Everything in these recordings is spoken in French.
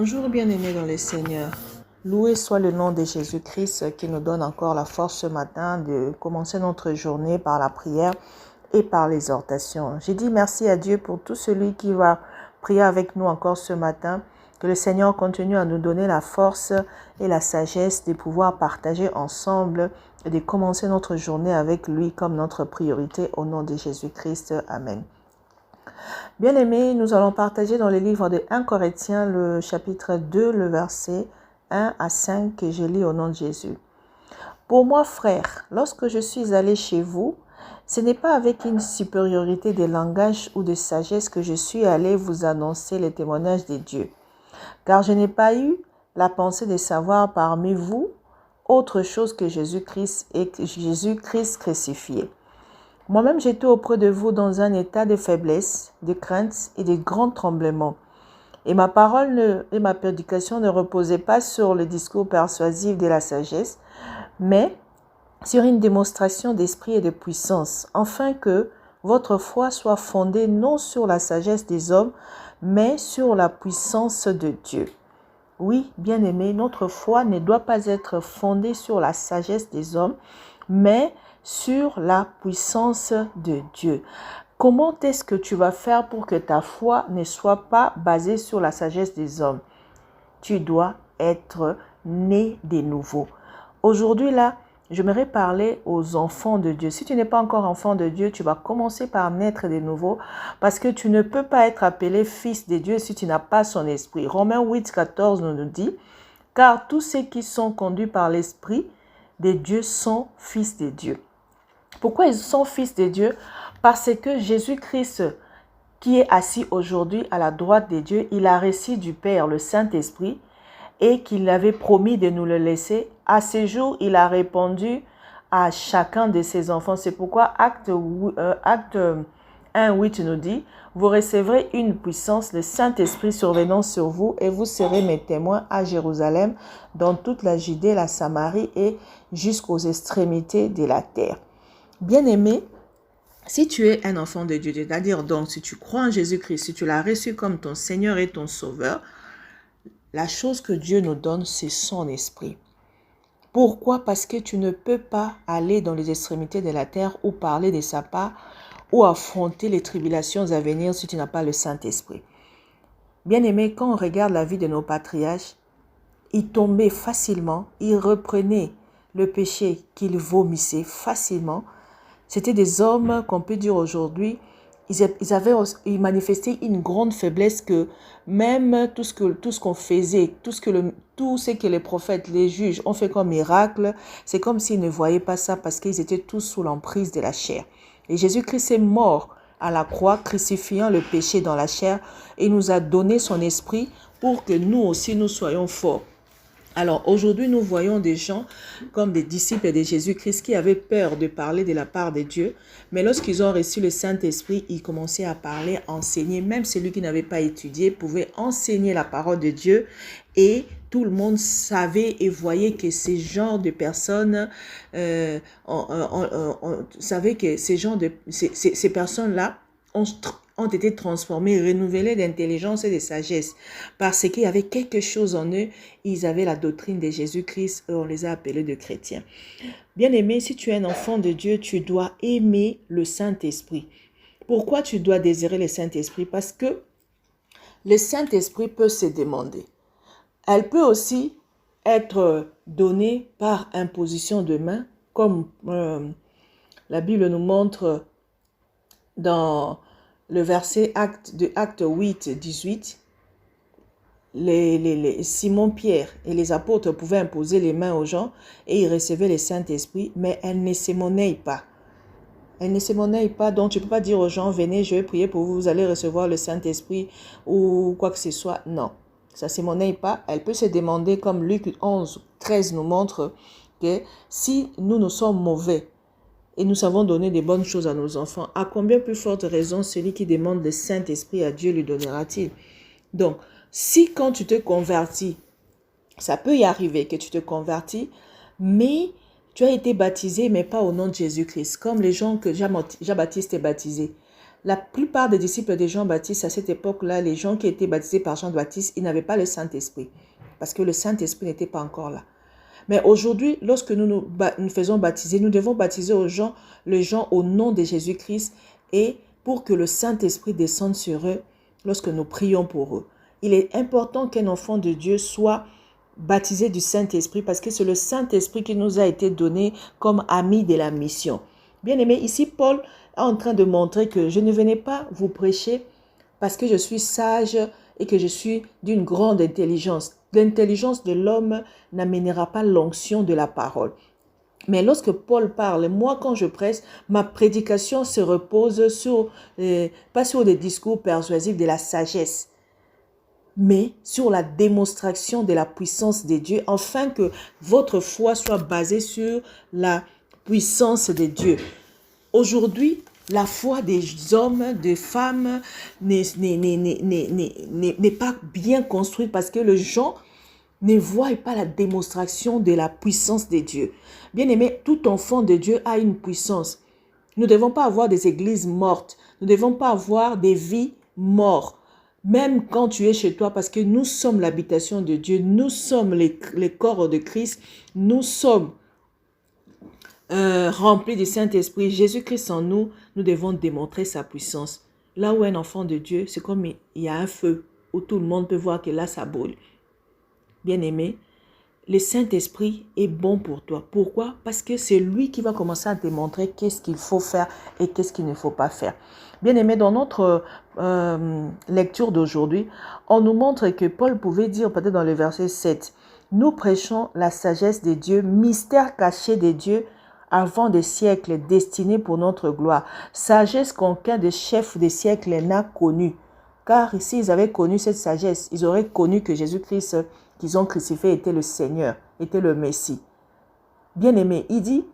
Bonjour bien-aimés dans le Seigneur. Loué soit le nom de Jésus-Christ qui nous donne encore la force ce matin de commencer notre journée par la prière et par l'exhortation. J'ai dit merci à Dieu pour tout celui qui va prier avec nous encore ce matin. Que le Seigneur continue à nous donner la force et la sagesse de pouvoir partager ensemble et de commencer notre journée avec lui comme notre priorité au nom de Jésus-Christ. Amen. Bien-aimés, nous allons partager dans le livre de 1 Corinthiens, le chapitre 2, le verset 1 à 5 que je lis au nom de Jésus. Pour moi, frères, lorsque je suis allé chez vous, ce n'est pas avec une supériorité de langage ou de sagesse que je suis allé vous annoncer les témoignages de Dieu. Car je n'ai pas eu la pensée de savoir parmi vous autre chose que Jésus-Christ et Jésus-Christ crucifié. Moi-même, j'étais auprès de vous dans un état de faiblesse, de crainte et de grand tremblement. Et ma parole et ma prédication ne reposaient pas sur le discours persuasif de la sagesse, mais sur une démonstration d'esprit et de puissance, afin que votre foi soit fondée non sur la sagesse des hommes, mais sur la puissance de Dieu. Oui, bien-aimé, notre foi ne doit pas être fondée sur la sagesse des hommes, mais sur la puissance de Dieu. Comment est-ce que tu vas faire pour que ta foi ne soit pas basée sur la sagesse des hommes? Tu dois être né de nouveau. Aujourd'hui, là, j'aimerais parler aux enfants de Dieu. Si tu n'es pas encore enfant de Dieu, tu vas commencer par naître de nouveau parce que tu ne peux pas être appelé fils de Dieu si tu n'as pas son esprit. Romains 8, 14 nous dit « Car tous ceux qui sont conduits par l'esprit de Dieu sont fils de Dieu. » Pourquoi ils sont fils de Dieu? Parce que Jésus-Christ, qui est assis aujourd'hui à la droite de Dieu, il a reçu du Père le Saint-Esprit et qu'il avait promis de nous le laisser. À ce jour, il a répondu à chacun de ses enfants. C'est pourquoi Acte 1:8 nous dit « Vous recevrez une puissance, le Saint-Esprit survenant sur vous, et vous serez mes témoins à Jérusalem, dans toute la Judée, la Samarie et jusqu'aux extrémités de la terre. » Bien-aimé, si tu es un enfant de Dieu, c'est-à-dire donc si tu crois en Jésus-Christ, si tu l'as reçu comme ton Seigneur et ton Sauveur, la chose que Dieu nous donne, c'est son esprit. Pourquoi? Parce que tu ne peux pas aller dans les extrémités de la terre ou parler de sa part ou affronter les tribulations à venir si tu n'as pas le Saint-Esprit. Bien-aimé, quand on regarde la vie de nos patriarches, ils tombaient facilement, ils reprenaient le péché qu'ils vomissaient facilement. C'était des hommes qu'on peut dire aujourd'hui, ils manifestaient une grande faiblesse que même tout ce qu'on faisait, tout ce que les prophètes, les juges ont fait comme miracle, c'est comme s'ils ne voyaient pas ça parce qu'ils étaient tous sous l'emprise de la chair. Et Jésus-Christ est mort à la croix, crucifiant le péché dans la chair et nous a donné son esprit pour que nous aussi nous soyons forts. Alors aujourd'hui, nous voyons des gens comme des disciples de Jésus-Christ qui avaient peur de parler de la part de Dieu. Mais lorsqu'ils ont reçu le Saint-Esprit, ils commençaient à parler, enseigner. Même celui qui n'avait pas étudié pouvait enseigner la parole de Dieu. Et tout le monde savait et voyait que ces genres de personnes, savait que ces personnes-là ont été transformés, renouvelés d'intelligence et de sagesse. Parce qu'il y avait quelque chose en eux, ils avaient la doctrine de Jésus-Christ et on les a appelés de chrétiens. Bien-aimé, si tu es un enfant de Dieu, tu dois aimer le Saint-Esprit. Pourquoi tu dois désirer le Saint-Esprit? Parce que le Saint-Esprit peut se demander. Elle peut aussi être donnée par imposition de main, comme la Bible nous montre dans le verset de Acte 8, 18, Simon-Pierre et les apôtres pouvaient imposer les mains aux gens et ils recevaient le Saint-Esprit, mais elles ne se monnaient pas. Elles ne se monnaient pas, donc tu ne peux pas dire aux gens, venez, je vais prier pour vous, vous allez recevoir le Saint-Esprit ou quoi que ce soit. Non, ça ne se monnaie pas. Elle peut se demander, comme Luc 11, 13 nous montre, que si nous sommes mauvais, et nous savons donner des bonnes choses à nos enfants, à combien plus forte raison celui qui demande le Saint-Esprit à Dieu lui donnera-t-il? Donc, si quand tu te convertis, ça peut y arriver que tu te convertis, mais tu as été baptisé, mais pas au nom de Jésus-Christ, comme les gens que Jean-Baptiste est baptisé. La plupart des disciples de Jean-Baptiste, à cette époque-là, les gens qui étaient baptisés par Jean-Baptiste, ils n'avaient pas le Saint-Esprit. Parce que le Saint-Esprit n'était pas encore là. Mais aujourd'hui, lorsque nous faisons baptiser, nous devons baptiser les gens au nom de Jésus-Christ et pour que le Saint-Esprit descende sur eux lorsque nous prions pour eux. Il est important qu'un enfant de Dieu soit baptisé du Saint-Esprit parce que c'est le Saint-Esprit qui nous a été donné comme ami de la mission. Bien aimé, ici Paul est en train de montrer que je ne venais pas vous prêcher parce que je suis sage et que je suis d'une grande intelligence. L'intelligence de l'homme n'amènera pas l'onction de la parole. Mais lorsque Paul parle, moi quand je prêche, ma prédication se repose pas sur des discours persuasifs de la sagesse, mais sur la démonstration de la puissance de Dieu, afin que votre foi soit basée sur la puissance de Dieu. Aujourd'hui, la foi des hommes, des femmes n'est pas bien construite parce que les gens ne voient pas la démonstration de la puissance de Dieu. Bien aimé, tout enfant de Dieu a une puissance. Nous ne devons pas avoir des églises mortes. Nous ne devons pas avoir des vies mortes. Même quand tu es chez toi, parce que nous sommes l'habitation de Dieu, nous sommes les corps de Christ, nous sommes remplis du Saint-Esprit, Jésus-Christ en nous, nous devons démontrer sa puissance. Là où un enfant de Dieu, c'est comme il y a un feu où tout le monde peut voir que là, ça brûle. Bien-aimé, le Saint-Esprit est bon pour toi. Pourquoi? Parce que c'est lui qui va commencer à te montrer qu'est-ce qu'il faut faire et qu'est-ce qu'il ne faut pas faire. Bien-aimé, dans notre lecture d'aujourd'hui, on nous montre que Paul pouvait dire peut-être dans le verset 7, « Nous prêchons la sagesse de Dieu, mystère caché de Dieu, avant des siècles, destiné pour notre gloire. Sagesse qu'aucun des chefs des siècles n'a connue. » Car s'ils avaient connu cette sagesse, ils auraient connu que Jésus-Christ qu'ils ont crucifié était le Seigneur, était le Messie. Bien-aimé, il dit,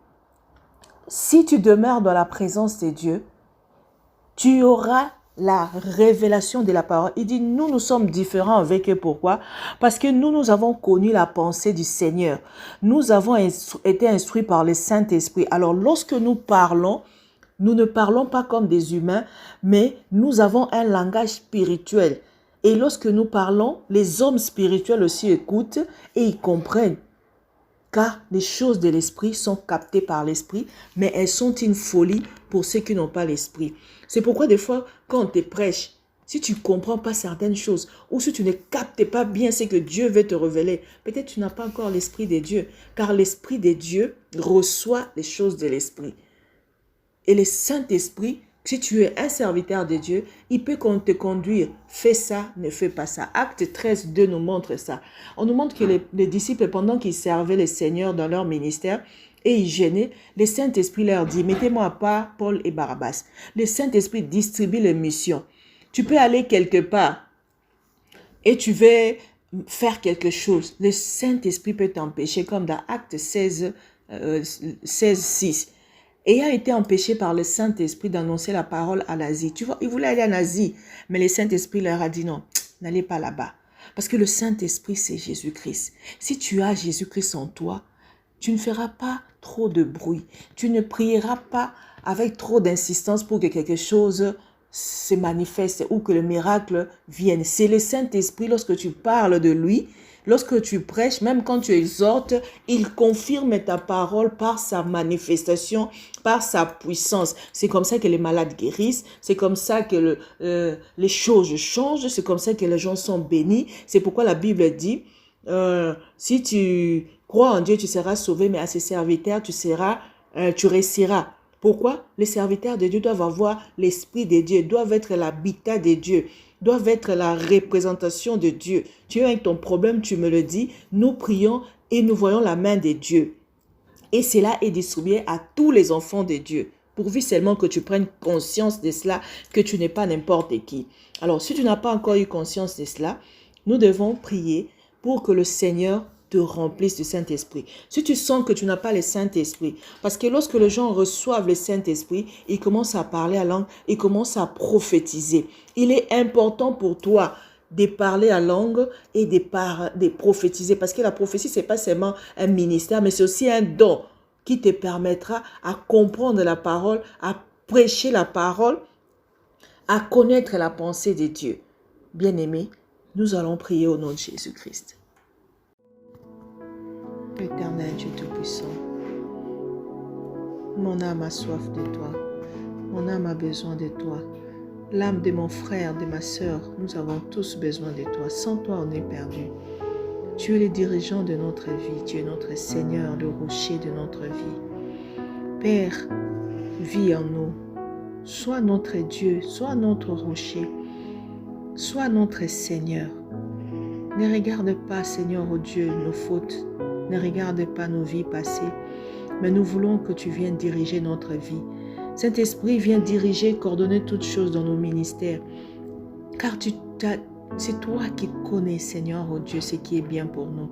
si tu demeures dans la présence de Dieu, tu auras la révélation de la parole. Il dit, nous sommes différents avec eux. Pourquoi? Parce que nous avons connu la pensée du Seigneur. Nous avons été instruits par le Saint-Esprit. Alors, lorsque nous parlons, nous ne parlons pas comme des humains, mais nous avons un langage spirituel. Et lorsque nous parlons, les hommes spirituels aussi écoutent et ils comprennent. Car les choses de l'esprit sont captées par l'esprit, mais elles sont une folie pour ceux qui n'ont pas l'esprit. C'est pourquoi des fois, quand on te prêche, si tu ne comprends pas certaines choses, ou si tu ne captes pas bien ce que Dieu veut te révéler, peut-être tu n'as pas encore l'esprit de Dieu, car l'esprit de Dieu reçoit les choses de l'esprit. Et le Saint-Esprit, si tu es un serviteur de Dieu, il peut te conduire. Fais ça, ne fais pas ça. Acte 13, 2 nous montre ça. On nous montre que les disciples, pendant qu'ils servaient le Seigneur dans leur ministère, et ils gênaient, le Saint-Esprit leur dit, mettez-moi à part Paul et Barabbas. Le Saint-Esprit distribue les missions. Tu peux aller quelque part et tu veux faire quelque chose. Le Saint-Esprit peut t'empêcher, comme dans Acte 16, 6. Et a été empêché par le Saint-Esprit d'annoncer la parole à l'Asie. Tu vois, il voulait aller en Asie, mais le Saint-Esprit leur a dit non, n'allez pas là-bas. Parce que le Saint-Esprit, c'est Jésus-Christ. Si tu as Jésus-Christ en toi, tu ne feras pas trop de bruit. Tu ne prieras pas avec trop d'insistance pour que quelque chose se manifeste ou que le miracle vienne. C'est le Saint-Esprit, lorsque tu parles de lui, lorsque tu prêches, même quand tu exhortes, il confirme ta parole par sa manifestation, par sa puissance. C'est comme ça que les malades guérissent, c'est comme ça que les choses changent, c'est comme ça que les gens sont bénis. C'est pourquoi la Bible dit, si tu crois en Dieu, tu seras sauvé, mais à ses serviteurs, tu réussiras. Pourquoi? Les serviteurs de Dieu doivent avoir l'esprit de Dieu, doivent être l'habitat de Dieu, doivent être la représentation de Dieu. Tu es avec ton problème, tu me le dis, nous prions et nous voyons la main de Dieu. Et cela est distribué à tous les enfants de Dieu. Pourvu seulement que tu prennes conscience de cela, que tu n'es pas n'importe qui. Alors, si tu n'as pas encore eu conscience de cela, nous devons prier pour que le Seigneur te remplisse du Saint-Esprit. Si tu sens que tu n'as pas le Saint-Esprit, parce que lorsque les gens reçoivent le Saint-Esprit, ils commencent à parler à langue, ils commencent à prophétiser. Il est important pour toi de parler à langue et de prophétiser, parce que la prophétie, ce n'est pas seulement un ministère, mais c'est aussi un don qui te permettra à comprendre la parole, à prêcher la parole à connaître la pensée de Dieu. Bien-aimés, nous allons prier au nom de Jésus-Christ. Éternel Dieu Tout-Puissant, mon âme a soif de toi, mon âme a besoin de toi. L'âme de mon frère, de ma sœur, nous avons tous besoin de toi. Sans toi, on est perdu. Tu es le dirigeant de notre vie, tu es notre Seigneur, le rocher de notre vie. Père, vis en nous. Sois notre Dieu, sois notre rocher, sois notre Seigneur. Ne regarde pas, Seigneur, oh Dieu, nos fautes. Ne regarde pas nos vies passées. Mais nous voulons que tu viennes diriger notre vie. Saint-Esprit, viens diriger, coordonner toutes choses dans nos ministères. Car c'est toi qui connais, Seigneur, oh Dieu, ce qui est bien pour nous.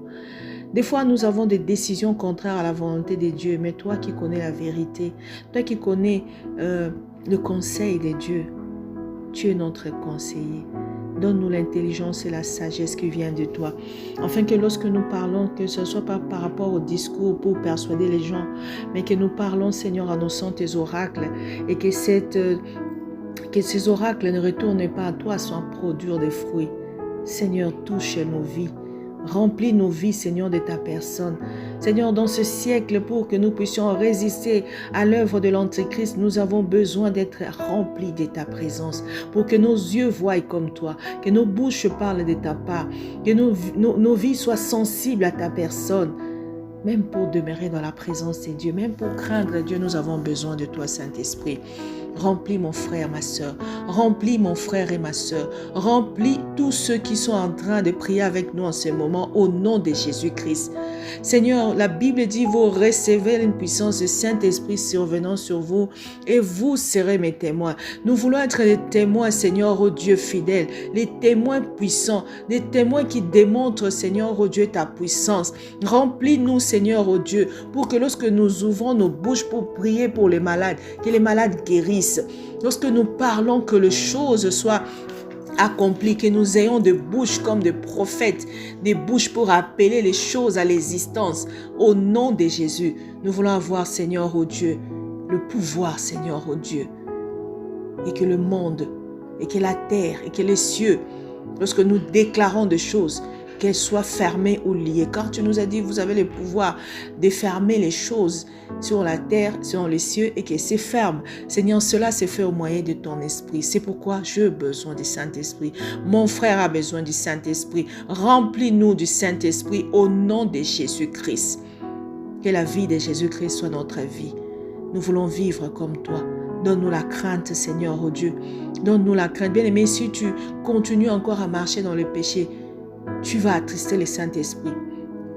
Des fois, nous avons des décisions contraires à la volonté de Dieu, mais toi qui connais la vérité, toi qui connais le conseil de Dieu, tu es notre conseiller. Donne-nous l'intelligence et la sagesse qui vient de toi, afin que lorsque nous parlons, que ce ne soit pas par rapport au discours pour persuader les gens, mais que nous parlons, Seigneur, annonçant tes oracles, et que ces oracles ne retournent pas à toi sans produire des fruits. Seigneur, touche nos vies. Remplis nos vies, Seigneur, de ta personne. Seigneur, dans ce siècle, pour que nous puissions résister à l'œuvre de l'Antéchrist, nous avons besoin d'être remplis de ta présence, pour que nos yeux voient comme toi, que nos bouches parlent de ta part, que nos vies soient sensibles à ta personne. Même pour demeurer dans la présence de Dieu, même pour craindre Dieu, nous avons besoin de toi, Saint-Esprit. Remplis mon frère, ma soeur. Remplis mon frère et ma soeur. Remplis tous ceux qui sont en train de prier avec nous en ce moment au nom de Jésus-Christ. Seigneur, la Bible dit, vous recevez une puissance de Saint-Esprit survenant sur vous et vous serez mes témoins. Nous voulons être des témoins, Seigneur, ô Dieu fidèle, les témoins puissants, des témoins qui démontrent, Seigneur, ô Dieu, ta puissance. Remplis-nous, Seigneur, ô Dieu, pour que lorsque nous ouvrons nos bouches pour prier pour les malades, que les malades guérissent. Lorsque nous parlons, que les choses soient accomplies, que nous ayons des bouches comme des prophètes, des bouches pour appeler les choses à l'existence. Au nom de Jésus, nous voulons avoir, Seigneur, ô Dieu, le pouvoir, Seigneur, ô Dieu, et que le monde, et que la terre, et que les cieux, lorsque nous déclarons des choses, qu'elles soient fermées ou liées. Car tu nous as dit, vous avez le pouvoir de fermer les choses sur la terre, sur les cieux, et que c'est ferme. Seigneur, cela s'est fait au moyen de ton esprit. C'est pourquoi j'ai besoin du Saint-Esprit. Mon frère a besoin du Saint-Esprit. Remplis-nous du Saint-Esprit au nom de Jésus-Christ. Que la vie de Jésus-Christ soit notre vie. Nous voulons vivre comme toi. Donne-nous la crainte, Seigneur, oh Dieu. Donne-nous la crainte. Bien-aimé, si tu continues encore à marcher dans le péché, tu vas attrister le Saint-Esprit.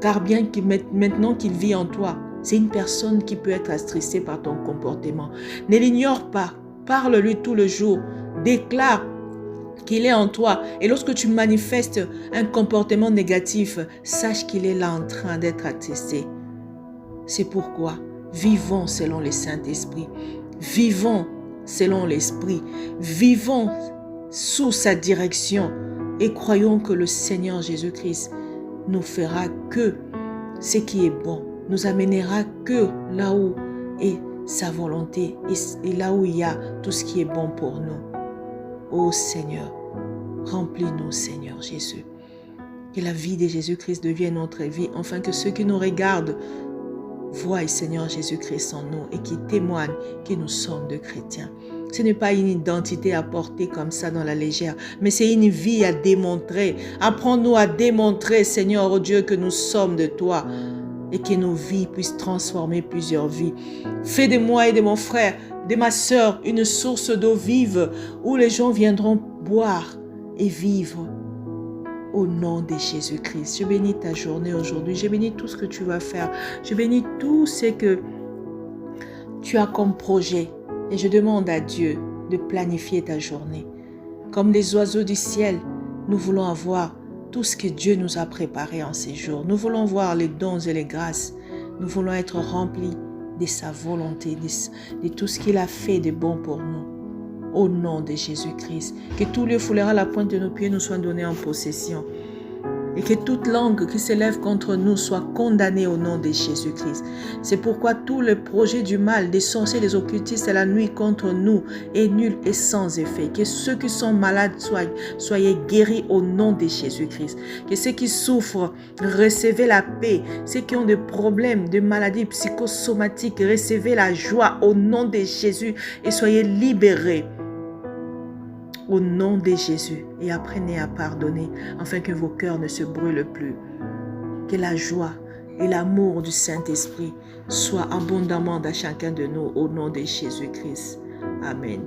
Car bien que maintenant qu'il vit en toi, c'est une personne qui peut être attristée par ton comportement. Ne l'ignore pas. Parle-lui tout le jour. Déclare qu'il est en toi. Et lorsque tu manifestes un comportement négatif, sache qu'il est là en train d'être attristé. C'est pourquoi vivons selon le Saint-Esprit. Vivons selon l'Esprit. Vivons sous sa direction. Et croyons que le Seigneur Jésus-Christ nous fera que ce qui est bon, nous amènera que là où est sa volonté et là où il y a tout ce qui est bon pour nous. Ô Seigneur, remplis-nous, Seigneur Jésus. Que la vie de Jésus-Christ devienne notre vie, afin que ceux qui nous regardent voient Seigneur Jésus-Christ en nous et qui témoignent que nous sommes de chrétiens. Ce n'est pas une identité à porter comme ça dans la légère, mais c'est une vie à démontrer. Apprends-nous à démontrer, Seigneur, oh Dieu, que nous sommes de toi et que nos vies puissent transformer plusieurs vies. Fais de moi et de mon frère, de ma sœur, une source d'eau vive où les gens viendront boire et vivre. Au nom de Jésus-Christ, je bénis ta journée aujourd'hui. Je bénis tout ce que tu vas faire. Je bénis tout ce que tu as comme projet. Et je demande à Dieu de planifier ta journée. Comme les oiseaux du ciel, nous voulons avoir tout ce que Dieu nous a préparé en ces jours. Nous voulons voir les dons et les grâces. Nous voulons être remplis de sa volonté, de tout ce qu'il a fait de bon pour nous. Au nom de Jésus-Christ, que tous les foulerons à la pointe de nos pieds nous soient donnés en possession. et que toute langue qui s'élève contre nous soit condamnée au nom de Jésus-Christ. C'est pourquoi tout le projet du mal, des sorciers, des occultistes et la nuit contre nous est nul et sans effet. Que ceux qui sont malades soyez guéris au nom de Jésus-Christ. Que ceux qui souffrent, recevez la paix. Ceux qui ont des problèmes, de maladies psychosomatiques, recevez la joie au nom de Jésus et soyez libérés. Au nom de Jésus, et apprenez à pardonner, afin que vos cœurs ne se brûlent plus. Que la joie et l'amour du Saint-Esprit soient abondamment dans chacun de nous, au nom de Jésus-Christ. Amen.